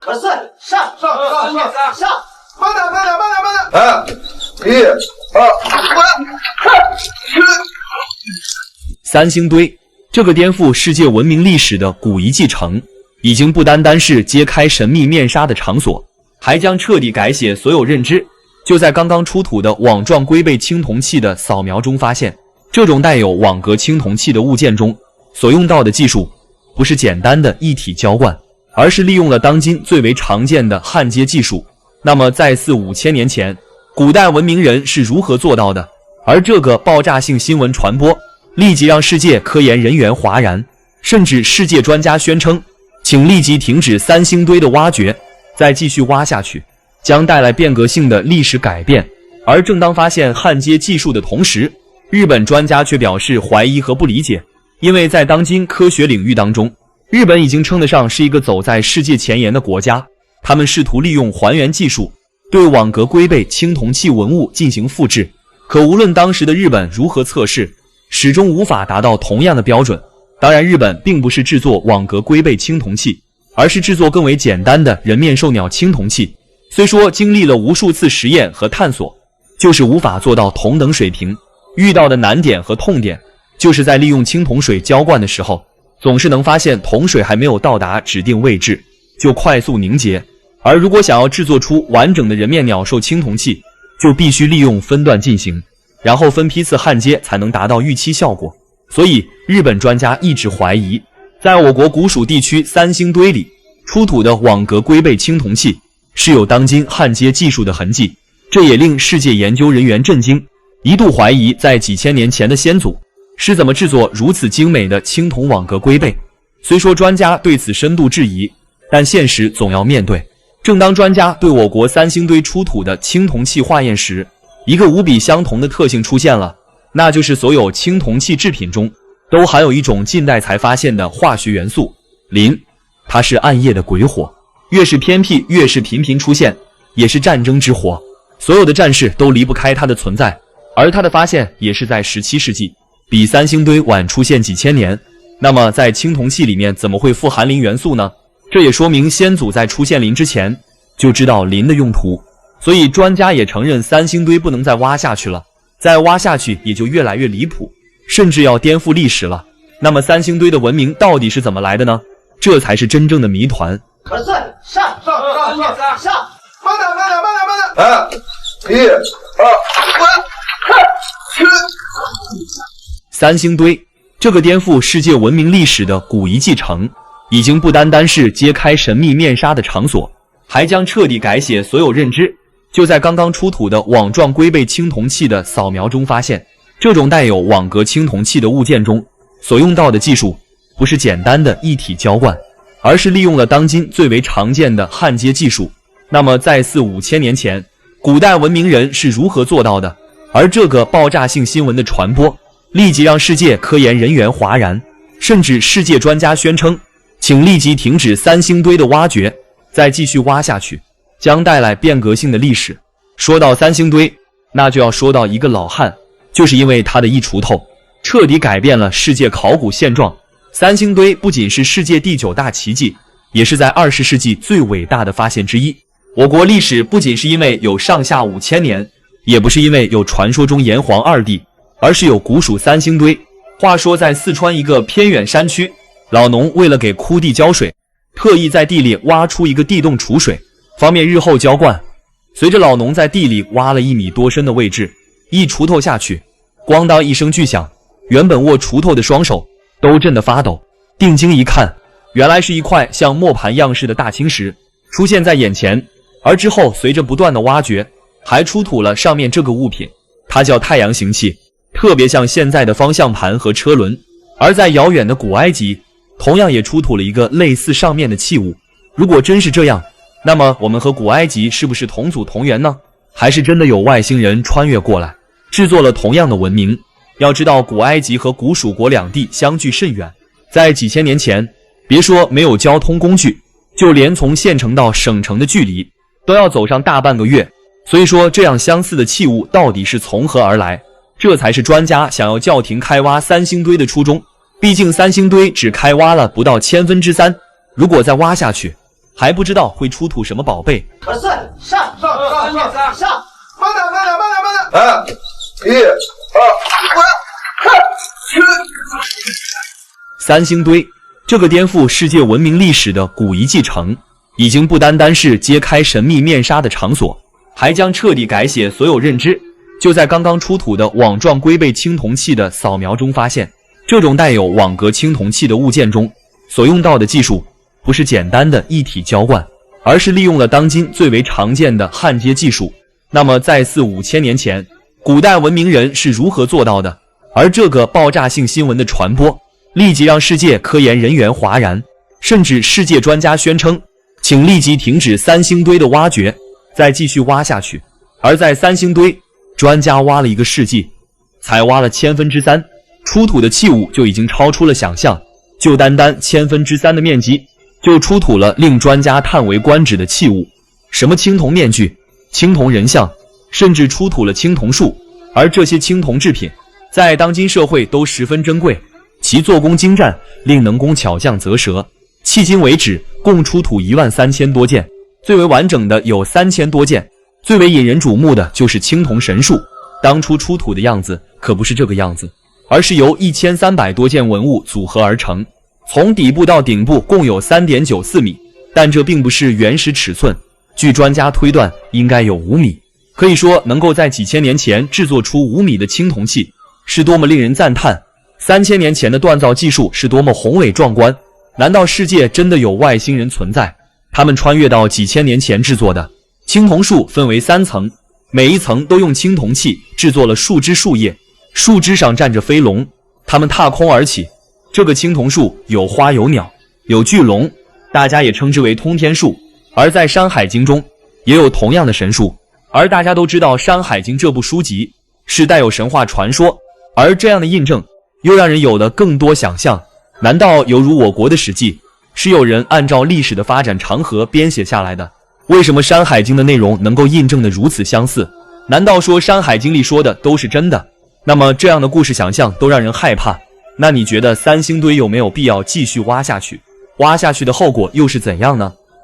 可是上，慢点！三星堆这个颠覆世界文明历史的古遗迹城，已经不单单是揭开神秘面纱的场所，还将彻底改写所有認知。就在剛剛出土的網狀龜背青銅器的掃描中發現，這種帶有網格青銅器的物件中所用到的技術，不是簡單的一體澆灌，而是利用了當今最為常見的焊接技術。那麼在4-5千年前，古代文明人是如何做到的？而這個爆炸性新聞傳播，立即讓世界科研人員譁然，甚至世界專家宣稱，請立即停止三星堆的挖掘，再繼續挖下去將帶來變革性的歷史改變。而正當發現焊接技術的同時，日本專家卻表示懷疑和不理解，因為在當今科學領域當中，日本已經稱得上是一個走在世界前沿的國家。他們試圖利用還原技術對網格龜背青銅器文物進行複製，可無論當時的日本如何測試，始終無法達到同樣的標準。當然，日本並不是製作網格龜背青銅器，而是製作更為簡單的人面獸鳥青銅器。雖說經歷了無數次實驗和探索，就是無法做到同等水平。遇到的難點和痛點，就是在利用青銅水澆灌的時候，總是能發現銅水還沒有到達指定位置，就快速凝結。而如果想要製作出完整的人面鳥獸青銅器，就必須利用分段進行，然後分批次焊接才能達到預期效果。所以日本專家一直懷疑，在我國古蜀地區三星堆裡出土的網格龜背青銅器是有當今焊接技術的痕跡，這也令世界研究人員震驚，一度懷疑在幾千年前的先祖是怎麼製作如此精美的青銅網格龜背。雖說專家對此深度質疑，但現實總要面對。正當專家對我國三星堆出土的青銅器化驗時，一個無比相同的特性出現了，那就是所有青銅器製品中都含有一種近代才發現的化學元素磷。它是暗夜的鬼火，越是偏僻越是頻頻出現，也是戰爭之火，所有的戰事都離不開它的存在。而它的發現也是在17世紀，比三星堆晚出現幾千年。那麼在青銅器裡面怎麼會富含磷元素呢？這也說明先祖在出現磷之前就知道磷的用途，所以專家也承認三星堆不能再挖下去了，再挖下去也就越來越離譜，甚至要顛覆歷史了。那麼三星堆的文明到底是怎麼來的呢？這才是真正的謎團。可是上，慢點三星堆這個顛覆世界文明歷史的古遺跡城，已經不單單是揭開神秘面紗的場所，還將徹底改寫所有認知。就在剛剛出土的網狀龜背青銅器的掃描中發現，這種帶有網格青銅器的物件中所用到的技術，不是簡單的一體澆灌，而是利用了當今最為常見的焊接技術。那麼在4-5千年前，古代文明人是如何做到的？而這個爆炸性新聞的傳播，立即讓世界科研人員譁然，甚至世界專家宣稱，請立即停止三星堆的挖掘，再繼續挖下去將帶來變革性的歷史。說到三星堆，那就要說到一個老漢，就是因為他的一鋤頭徹底改變了世界考古現狀。三星堆不僅是世界第9大奇蹟，也是在20世紀最偉大的發現之一。我國歷史不僅是因為有上下5千年，也不是因為有傳說中炎黃2帝，而是有古蜀三星堆。話說在四川一個偏遠山區，老農為了給枯地澆水，特意在地裡挖出一個地洞儲水，方便日後澆灌。隨着老農在地裡挖了1米多深的位置，一鋤頭下去，咣當一聲巨響，原本握鋤頭的雙手都震得發抖。定睛一看，原來是一塊像磨盤樣式的大青石出現在眼前。而之後隨着不斷的挖掘，還出土了上面這個物品，它叫太陽形器，特別像現在的方向盤和車輪。而在遙遠的古埃及，同樣也出土了一個類似上面的器物。如果真是這樣，那麼我們和古埃及是不是同祖同源呢？還是真的有外星人穿越過來，制作了同樣的文明？要知道古埃及和古蜀國兩地相距甚遠，在幾千年前，別說沒有交通工具，就連從縣城到省城的距離都要走上大半個月。所以說這樣相似的器物到底是從何而來？這才是專家想要叫停開挖三星堆的初衷。畢竟三星堆只開挖了不到3/1000，如果再挖下去，還不知道會出土什麼寶貝。上，慢點。三星堆，這個顛覆世界文明歷史的古遺跡城，已經不單單是揭開神秘面紗的場所，還將徹底改寫所有認知。就在剛剛出土的網狀龜背青銅器的掃描中發現，這種帶有網格青銅器的物件中所用到的技術，不是簡單的一體澆灌，而是利用了當今最為常見的焊接技術。那麼在4-5千年前，古代文明人是如何做到的？而這個爆炸性新聞的傳播，立即讓世界科研人員譁然，甚至世界專家宣称，請立即停止三星堆的挖掘，再繼續挖下去。而在三星堆，專家挖了1個世紀，才挖了3/1000，出土的器物就已經超出了想象。就单單3/1000的面積，就出土了令專家叹為觀止的器物，什麼青銅面具、青銅人像，甚至出土了青銅树。而這些青銅制品在当今社會都十分珍貴，其做工精湛，令能工巧匠啧舌。迄今為止，共出土13000多件，最為完整的有3000多件。最為引人瞩目的就是青銅神樹，當初出土的樣子可不是這個樣子，而是由1300多件文物組合而成，從底部到頂部共有3.94米，但這並不是原始尺寸，據專家推斷應該有5米。可以說，能夠在幾千年前制作出5米的青銅器，是多麼令人讚嘆！3000年前的鍛造技術是多麼宏偉壯觀！難道世界真的有外星人存在？他們穿越到幾千年前制作的青銅樹分為3層，每一層都用青銅器制作了樹枝樹葉，樹枝上站着飞龍，它們踏空而起。這個青銅樹有花有鳥有巨龍，大家也稱之為通天樹。而在《山海經》中也有同樣的神樹，而大家都知道《山海經》這部書籍是帶有神話傳說，而這樣的印證又讓人有了更多想象。難道猶如我國的《史記》是有人按照歷史的發展長河編寫下來的？為什麼《山海經》的內容能夠印證得如此相似？難道說《山海經》裡說的都是真的？那麼這樣的故事想象都讓人害怕。那你覺得三星堆有沒有必要繼續挖下去？挖下去的後果又是怎樣呢？